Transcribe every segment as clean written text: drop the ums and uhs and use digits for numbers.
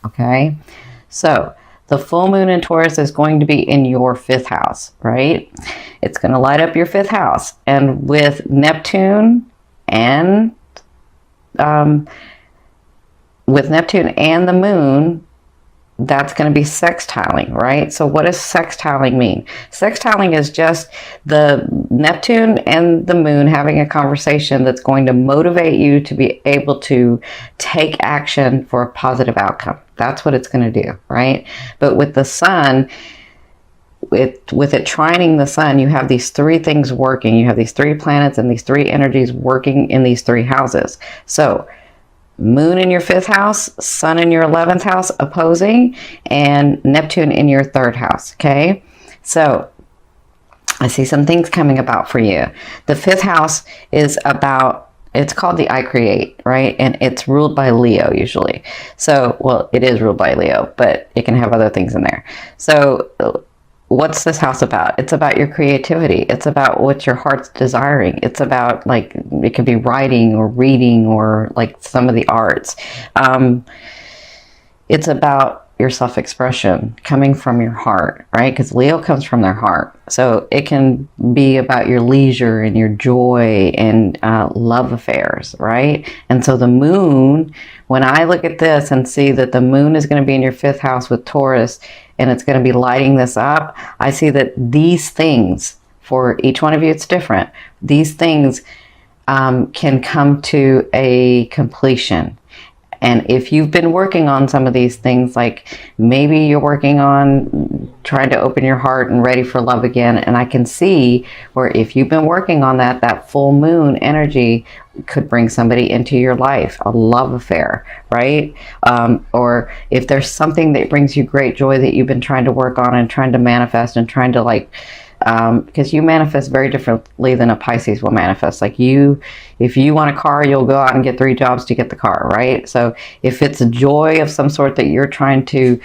Okay, so the full moon in Taurus is going to be in your 5th house, right? It's going to light up your 5th house. And with Neptune and the moon, that's going to be sextiling, right? So what does sextiling mean? Sextiling is just the Neptune and the moon having a conversation that's going to motivate you to be able to take action for a positive outcome. That's what it's going to do, right? But with the sun, with it trining the sun, you have these 3 things working. You have these 3 planets and these 3 energies working in these 3 houses. So moon in your 5th house, sun in your 11th house opposing, and Neptune in your 3rd house. Okay, so I see some things coming about for you. The 5th house is about, it's called the I create, right? And it's ruled by Leo usually. So, well, it is ruled by Leo, but it can have other things in there. So what's this house about? It's about your creativity. It's about what your heart's desiring. It's about, like, it could be writing or reading or like some of the arts. It's about your self-expression coming from your heart, right? Because Leo comes from their heart. So it can be about your leisure and your joy and love affairs, right? And so the moon, when I look at this and see that the moon is going to be in your 5th house with Taurus, and it's going to be lighting this up, I see that these things, for each one of you, it's different. These things can come to a completion. And if you've been working on some of these things, like maybe you're working on trying to open your heart and ready for love again, and I can see where if you've been working on that, that full moon energy could bring somebody into your life, a love affair, right? Or if there's something that brings you great joy that you've been trying to work on and trying to manifest and trying to, like, because you manifest very differently than a Pisces will manifest. Like, if you want a car, you'll go out and get 3 jobs to get the car, right? So if it's a joy of some sort that you're trying to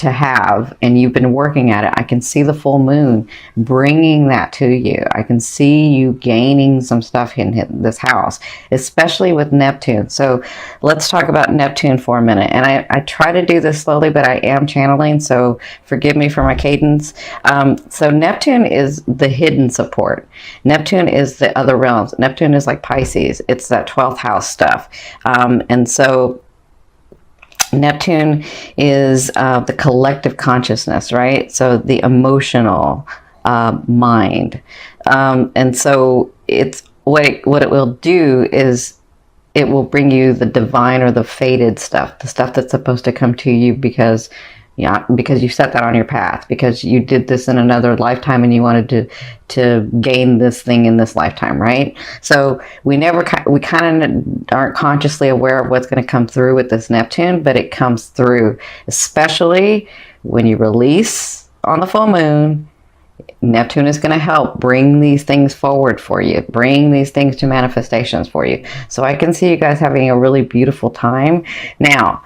have and you've been working at it, I can see the full moon bringing that to you. I can see you gaining some stuff in this house, especially with Neptune. So let's talk about Neptune for a minute. And I try to do this slowly, but I am channeling, so forgive me for my cadence. So Neptune is the hidden support. Neptune is the other realms. Neptune is like Pisces. It's that 12th house stuff. And so Neptune is the collective consciousness, right? So the emotional mind. And so it's what it will do is it will bring you the divine or the fated stuff, the stuff that's supposed to come to you because you set that on your path, because you did this in another lifetime and you wanted to gain this thing in this lifetime, right? So we kind of aren't consciously aware of what's going to come through with this Neptune, but it comes through, especially when you release on the full moon. Neptune is going to help bring these things forward for you, bring these things to manifestations for you. So I can see you guys having a really beautiful time. Now,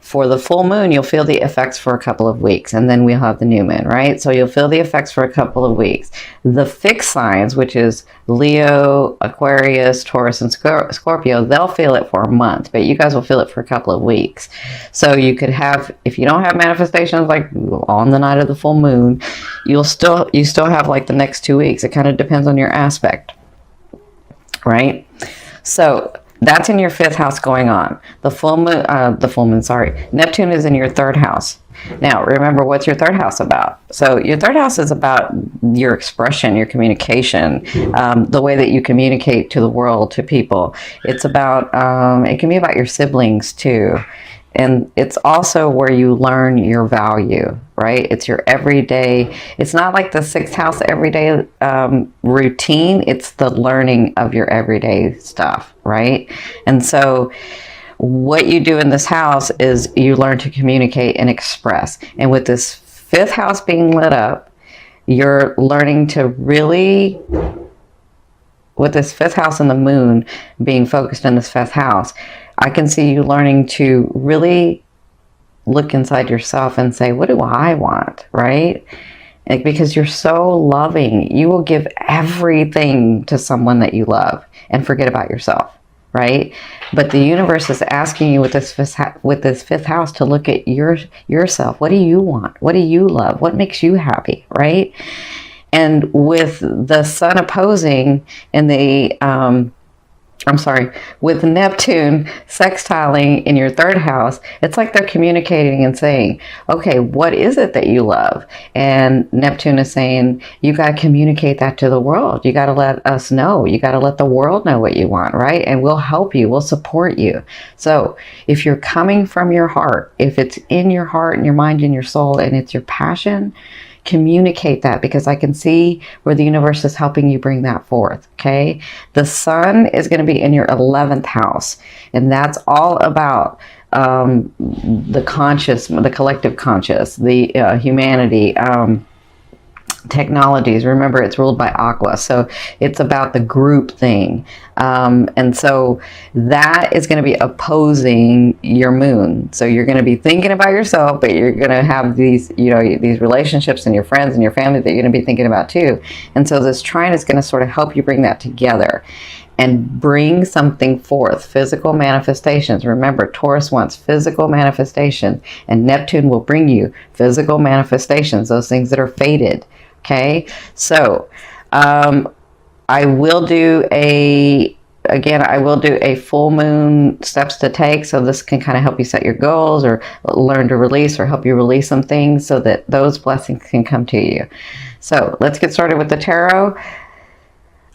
for the full moon, you'll feel the effects for a couple of weeks, and then we'll have the new moon, right? So you'll feel the effects for a couple of weeks. The fixed signs, which is Leo, Aquarius, Taurus, and Scorpio, they'll feel it for a month, but you guys will feel it for a couple of weeks. So you could have, if you don't have manifestations like on the night of the full moon, you still have like the next 2 weeks. It kind of depends on your aspect, right? So that's in your 5th house going on. Neptune is in your 3rd house. Now, remember, what's your 3rd house about? So your 3rd house is about your expression, your communication, the way that you communicate to the world, to people. It's about, it can be about your siblings too. And it's also where you learn your value, right? It's your everyday, it's not like the 6th house everyday routine. It's the learning of your everyday stuff, right? And so what you do in this house is you learn to communicate and express. And with this 5th house being lit up, you're learning to really, with this 5th house and the moon being focused in this 5th house, I can see you learning to really look inside yourself and say, what do I want, right? Like, because you're so loving, you will give everything to someone that you love and forget about yourself. right? But the universe is asking you with this fifth house to look at yourself. What do you want? What do you love? What makes you happy, right? And with the sun opposing in the with Neptune sextiling in your third house, it's like they're communicating and saying, okay, what is it that you love? And Neptune is saying, you got to communicate that to the world. You got to let us know. You got to let the world know what you want, right? And we'll help you. We'll support you. So if you're coming from your heart, if it's in your heart and your mind and your soul, and it's your passion, communicate that, because I can see where the universe is helping you bring that forth. Okay. The sun is going to be in your 11th house, and that's all about the conscious, the collective conscious, the humanity, technologies. Remember, it's ruled by Aqua, so it's about the group thing, and so that is going to be opposing your moon. So you're going to be thinking about yourself, but you're going to have these, these relationships and your friends and your family that you're going to be thinking about too. And so this trine is going to sort of help you bring that together and bring something forth, physical manifestations. Remember, Taurus wants physical manifestation, and Neptune will bring you physical manifestations, those things that are fated. Okay, so I will do a full moon steps to take. So this can kind of help you set your goals or learn to release, or help you release some things so that those blessings can come to you. So let's get started with the tarot.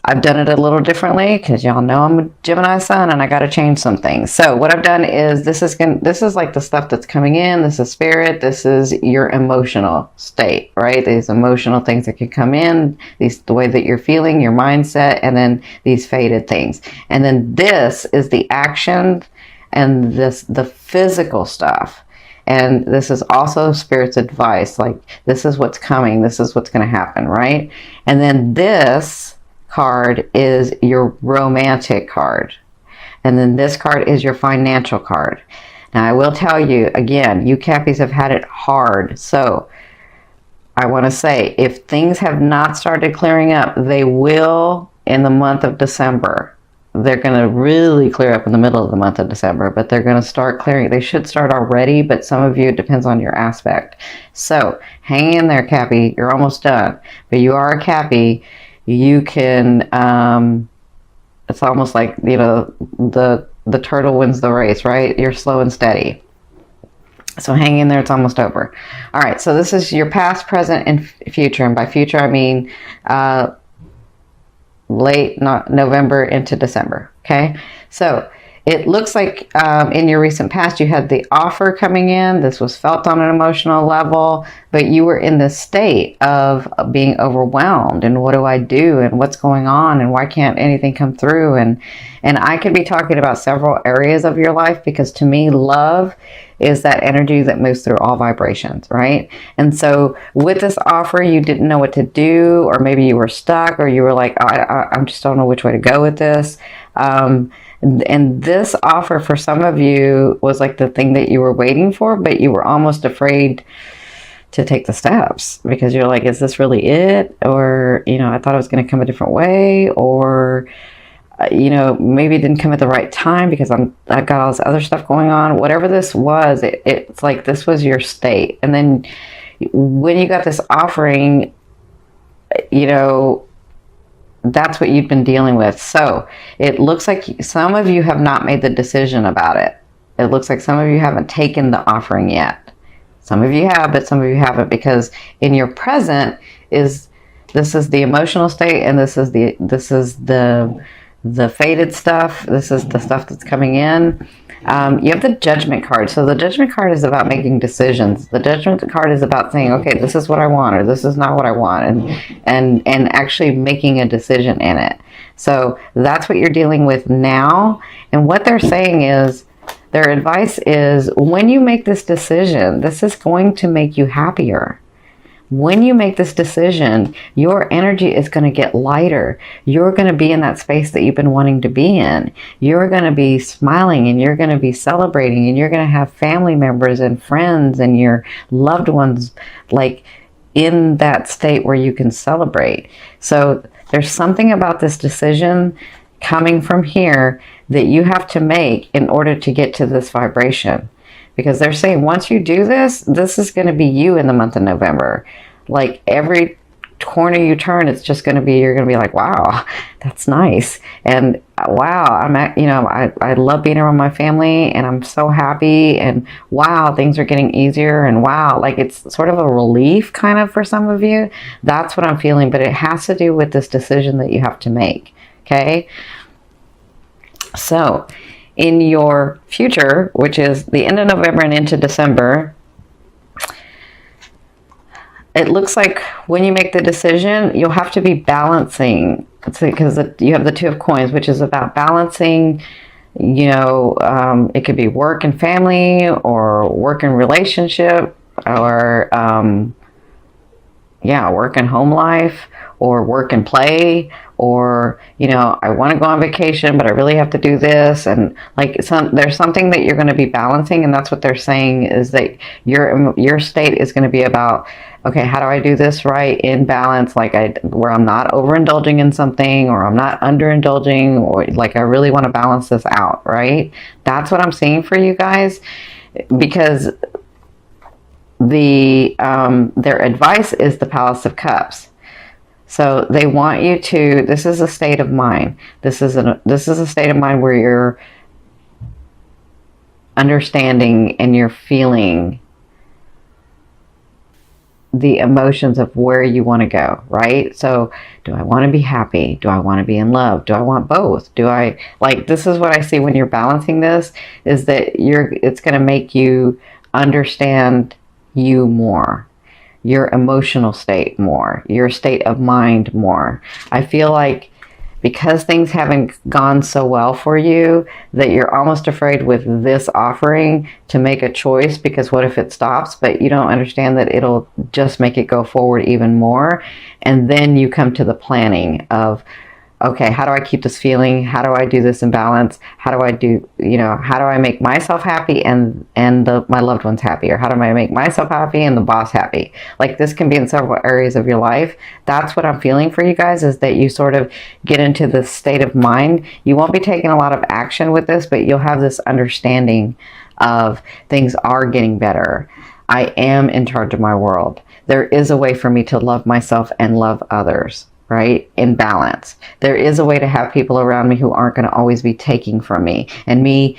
I've done it a little differently because y'all know I'm a Gemini sun and I got to change some things. So what I've done is this is like the stuff that's coming in. This is spirit. This is your emotional state, right? These emotional things that can come in, the way that you're feeling, your mindset, and then these faded things. And then this is the action and the physical stuff. And this is also Spirit's advice. Like, this is what's coming. This is what's going to happen, right? And then this card is your romantic card, and then this card is your financial card. Now I will tell you again, you Cappies have had it hard, so I want to say, if things have not started clearing up, they will in the month of December. They're going to really clear up in the middle of the month of December, but they're going to start clearing. They should start already, but some of you, it depends on your aspect. So hang in there, Cappy. You're almost done, but you are a Cappy. You can, it's almost like, the turtle wins the race, right? You're slow and steady. So hang in there, it's almost over. All right, so this is your past, present, and future. And by future, I mean late November into December, okay? So it looks like in your recent past, you had the offer coming in. This was felt on an emotional level, but you were in this state of being overwhelmed. And what do I do? And what's going on? And why can't anything come through? And I could be talking about several areas of your life, because to me, love is that energy that moves through all vibrations, right? And so with this offer, you didn't know what to do, or maybe you were stuck, or you were like, I just don't know which way to go with this. And this offer for some of you was like the thing that you were waiting for, but you were almost afraid to take the steps, because you're like, is this really it? Or, I thought it was going to come a different way, or, maybe it didn't come at the right time because I've got all this other stuff going on. Whatever this was, it's like this was your state. And then when you got this offering, that's what you've been dealing with. So it looks like some of you have not made the decision about it. It looks like some of you haven't taken the offering yet. Some of you have, but some of you haven't, because in your present this is the emotional state, and this is the faded stuff. This is the stuff that's coming in. You have the Judgment card. So the Judgment card is about making decisions. The Judgment card is about saying, okay, this is what I want, or this is not what I want, and actually making a decision in it. So that's what you're dealing with now. And what they're saying is, their advice is, when you make this decision, this is going to make you happier. When you make this decision, your energy is going to get lighter. You're going to be in that space that you've been wanting to be in. You're going to be smiling, and you're going to be celebrating, and you're going to have family members and friends and your loved ones like in that state where you can celebrate. So there's something about this decision coming from here that you have to make in order to get to this vibration. Because they're saying once you do this, this is going to be you in the month of November. Like every corner you turn, it's just going to be, you're going to be like, wow, that's nice. And wow, I love being around my family and I'm so happy. And wow, things are getting easier. And wow, like it's sort of a relief kind of for some of you. That's what I'm feeling. But it has to do with this decision that you have to make. Okay. So in your future, which is the end of November and into December, it looks like when you make the decision, you'll have to be balancing, because you have the Two of Coins, which is about balancing, it could be work and family, or work and relationship, or work and home life, or work and play, or I want to go on vacation, but I really have to do this, and like there's something that you're going to be balancing, and that's what they're saying is that your state is going to be about, okay, how do I do this right in balance, where I'm not overindulging in something, or I'm not underindulging, or like I really want to balance this out, right? That's what I'm seeing for you guys, because their advice is the Palace of Cups. So they want you to, this is a state of mind. This is a state of mind where you're understanding and you're feeling the emotions of where you want to go, right? So do I want to be happy? Do I want to be in love? Do I want both? This is what I see when you're balancing this, is that it's going to make you understand you more, your emotional state more, your state of mind more. I feel like because things haven't gone so well for you, that you're almost afraid with this offering to make a choice, because what if it stops? But you don't understand that it'll just make it go forward even more. And then you come to the planning of, okay, how do I keep this feeling? How do I do this in balance? How do I make myself happy and my loved ones happy? Or how do I make myself happy and the boss happy? Like, this can be in several areas of your life. That's what I'm feeling for you guys, is that you sort of get into this state of mind. You won't be taking a lot of action with this, but you'll have this understanding of things are getting better. I am in charge of my world. There is a way for me to love myself and love others, right? In balance. There is a way to have people around me who aren't going to always be taking from me. And me,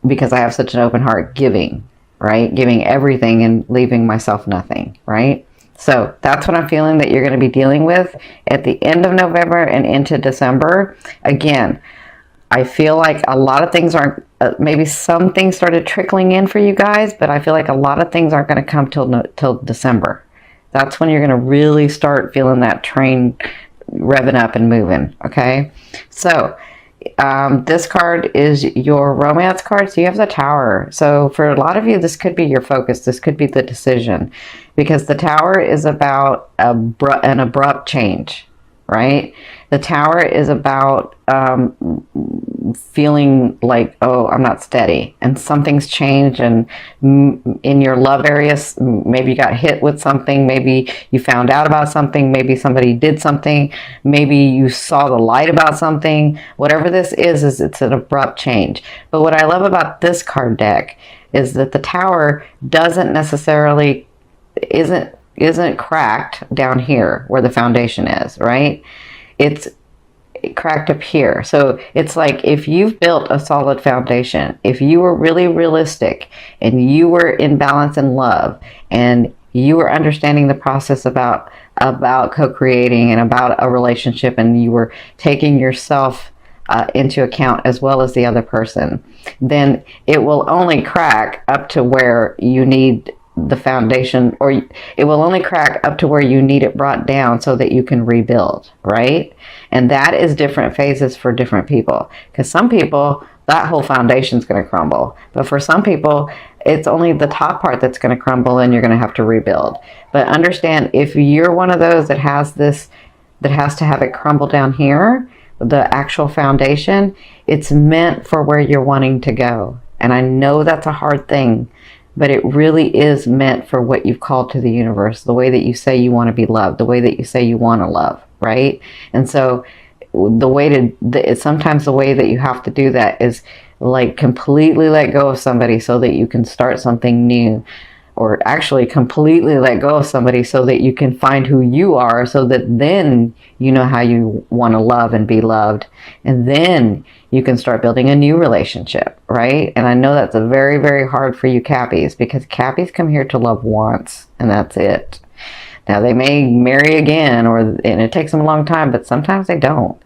because I have such an open heart, giving, right? Giving everything and leaving myself nothing, right? So that's what I'm feeling that you're going to be dealing with at the end of November and into December. Again, I feel like a lot of things aren't, maybe some things started trickling in for you guys, but I feel like a lot of things aren't going to come till December. That's when you're going to really start feeling that train revving up and moving. Okay, so this card is your romance card. So you have the Tower. So for a lot of you, this could be your focus. This could be the decision, because the Tower is about an abrupt change, right? The Tower is about feeling like, oh, I'm not steady, and something's changed. And in your love areas, maybe you got hit with something, maybe you found out about something, maybe somebody did something, maybe you saw the light about something. Whatever this is it's an abrupt change. But what I love about this card deck is that the Tower doesn't necessarily, isn't cracked down here where the foundation is, right? It's cracked up here. So it's like, if you've built a solid foundation, if you were really realistic and you were in balance and love, and you were understanding the process about co-creating and about a relationship, and you were taking yourself into account as well as the other person, then it will only crack up to where you need the foundation, or it will only crack up to where you need it brought down so that you can rebuild, right? And that is different phases for different people, because some people, that whole foundation is going to crumble, but for some people it's only the top part that's going to crumble and you're going to have to rebuild. But understand, if you're one of those that has to have it crumble down here, the actual foundation, it's meant for where you're wanting to go. And I know that's a hard thing, but it really is meant for what you've called to the universe, the way that you say you want to be loved, the way that you say you want to love, right? And so the way to, sometimes the way that you have to do that is like completely let go of somebody so that you can start something new, or actually completely let go of somebody so that you can find who you are, so that then you know how you want to love and be loved, and then you can start building a new relationship, right? And I know that's a very, very hard for you Cappies, because Cappies come here to love once and that's it. Now they may marry again, and it takes them a long time, but sometimes they don't.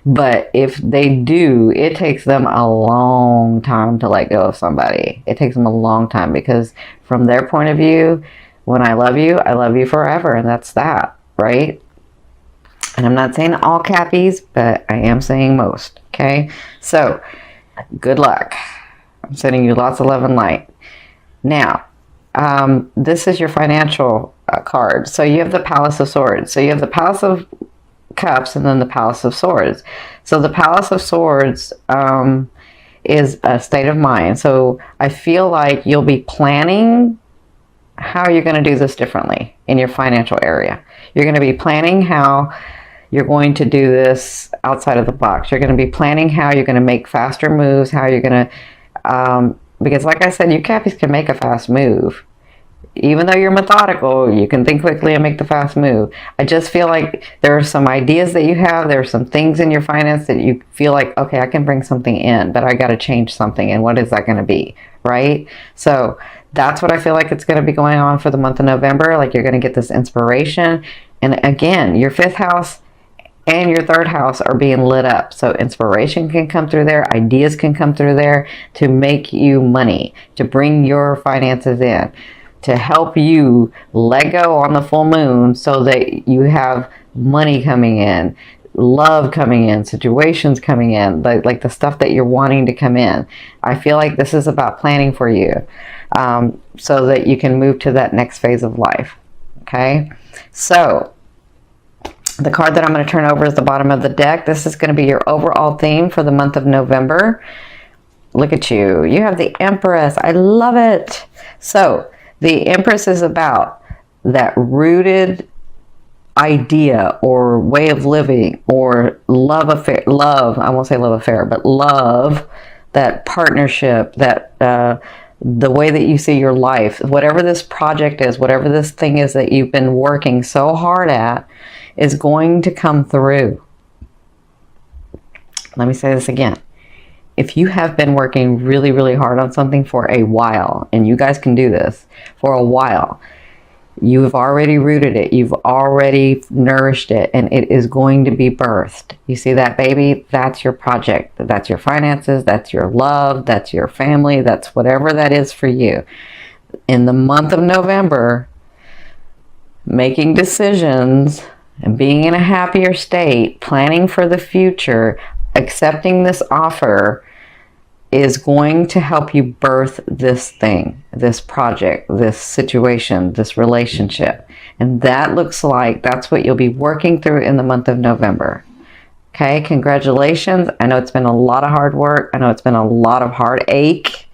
But if they do, it takes them a long time to let go of somebody. It takes them a long time, because from their point of view, when I love you forever, and that's that, right? And I'm not saying all Cappies, but I am saying most, okay? So, good luck. I'm sending you lots of love and light. Now, this is your financial card. So you have the Palace of Swords. So you have the Palace of Cups and then the Palace of Swords. So the Palace of Swords is a state of mind. So I feel like you'll be planning how you're going to do this differently in your financial area. You're going to be planning how you're going to do this outside of the box. You're going to be planning how you're going to make faster moves, how you're going to, because like I said, you Cappies can make a fast move. Even though you're methodical, you can think quickly and make the fast move. I just feel like there are some ideas that you have. There are some things in your finance that you feel like, okay, I can bring something in, but I got to change something. And what is that going to be, right? So that's what I feel like it's going to be going on for the month of November. Like you're going to get this inspiration. And again, your 5th house and your 3rd house are being lit up. So inspiration can come through there. Ideas can come through there to make you money, to bring your finances in, to help you let go on the full moon so that you have money coming in, love coming in, situations coming in, like the stuff that you're wanting to come in. I feel like this is about planning for you, so that you can move to that next phase of life. Okay, so the card that I'm going to turn over is the bottom of the deck. This is going to be your overall theme for the month of November. Look at you. You have the Empress. I love it. So the Empress is about that rooted idea or way of living or love affair. Love, I won't say love affair, but love, that partnership, that the way that you see your life, whatever this project is, whatever this thing is that you've been working so hard at, is going to come through. Let me say this again. If you have been working really, really hard on something for a while, and you guys can do this for a while, you've already rooted it, you've already nourished it, and it is going to be birthed. You see that, baby? That's your project. That's your finances, that's your love, that's your family, that's whatever that is for you. In the month of November, making decisions and being in a happier state, planning for the future, accepting this offer is going to help you birth this thing, this project, this situation, this relationship. And that looks like that's what you'll be working through in the month of November. Okay, congratulations. I know it's been a lot of hard work. I know it's been a lot of heartache.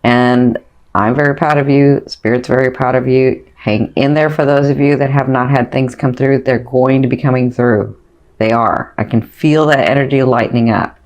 And I'm very proud of you. Spirit's very proud of you. Hang in there for those of you that have not had things come through. They're going to be coming through. They are. I can feel that energy lightening up.